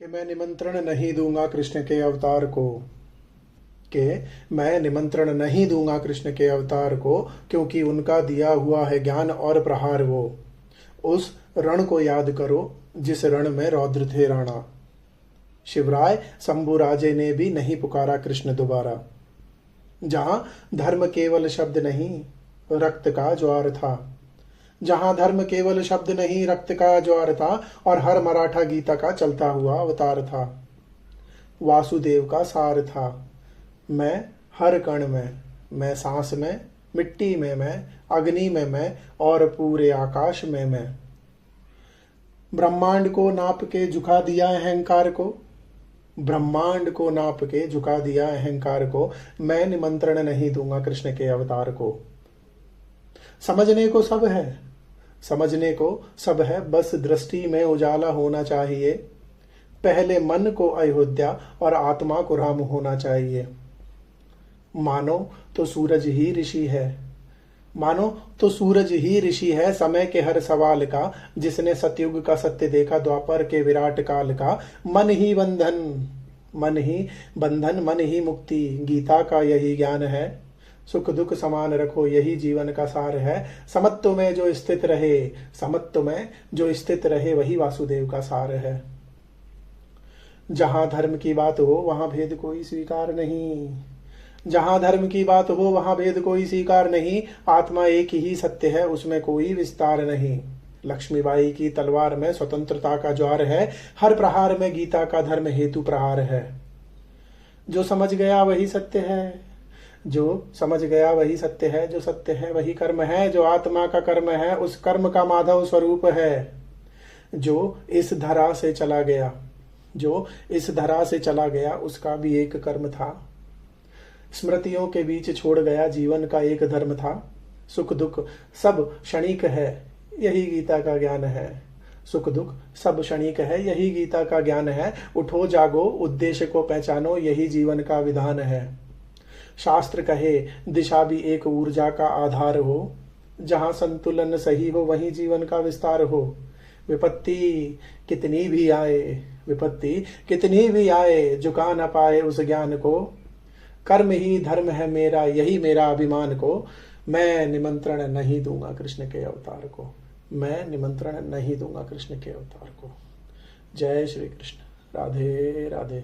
कि मैं निमंत्रण नहीं दूंगा कृष्ण के अवतार को, कि मैं निमंत्रण नहीं दूंगा कृष्ण के अवतार को, क्योंकि उनका दिया हुआ है ज्ञान और प्रहार वो। उस रण को याद करो जिस रण में रौद्र थे राणा। शिवराय शंभु राजे ने भी नहीं पुकारा कृष्ण दोबारा। जहां धर्म केवल शब्द नहीं रक्त का ज्वार था, जहां धर्म केवल शब्द नहीं रक्त का ज्वार था, और हर मराठा गीता का चलता हुआ अवतार था। वासुदेव का सार था मैं हर कण में, मैं सांस में, मिट्टी में मैं, अग्नि में मैं, और पूरे आकाश में मैं। ब्रह्मांड को नाप के झुका दिया अहंकार को, ब्रह्मांड को नाप के झुका दिया अहंकार को। मैं निमंत्रण नहीं दूंगा कृष्ण के अवतार को। समझने को सब है, समझने को सब है, बस दृष्टि में उजाला होना चाहिए। पहले मन को अयोध्या और आत्मा को राम होना चाहिए। मानो तो सूरज ही ऋषि है, मानो तो सूरज ही ऋषि है समय के हर सवाल का, जिसने सतयुग का सत्य देखा द्वापर के विराट काल का। मन ही बंधन, मन ही बंधन, मन ही मुक्ति, गीता का यही ज्ञान है। सुख दुख समान रखो यही जीवन का सार है। समत्व में जो स्थित रहे, समत्व में जो स्थित रहे, वही वासुदेव का सार है। जहां धर्म की बात हो वहां भेद कोई स्वीकार नहीं, जहां धर्म की बात हो वहां भेद कोई स्वीकार नहीं। आत्मा एक ही सत्य है, उसमें कोई विस्तार नहीं। लक्ष्मीबाई की तलवार में स्वतंत्रता का ज्वार है, हर प्रहार में गीता का धर्म हेतु प्रहार है। जो समझ गया वही सत्य है, जो समझ गया वही सत्य है, जो सत्य है वही कर्म है, जो आत्मा का कर्म है उस कर्म का माधव स्वरूप है। जो इस धरा से चला गया, जो इस धरा से चला गया, उसका भी एक कर्म था। स्मृतियों के बीच छोड़ गया, जीवन का एक धर्म था। सुख दुख सब क्षणिक है, यही गीता का ज्ञान है। सुख दुख सब क्षणिक है, यही गीता का ज्ञान है। उठो जागो उद्देश्य को पहचानो, यही जीवन का विधान है। शास्त्र कहे दिशा भी एक ऊर्जा का आधार हो, जहां संतुलन सही हो वहीं जीवन का विस्तार हो। विपत्ति कितनी भी आए, विपत्ति कितनी भी आए, झुका न पाए उस ज्ञान को। कर्म ही धर्म है मेरा, यही मेरा अभिमान को। मैं निमंत्रण नहीं दूंगा कृष्ण के अवतार को, मैं निमंत्रण नहीं दूंगा कृष्ण के अवतार को। जय श्री कृष्ण। राधे राधे।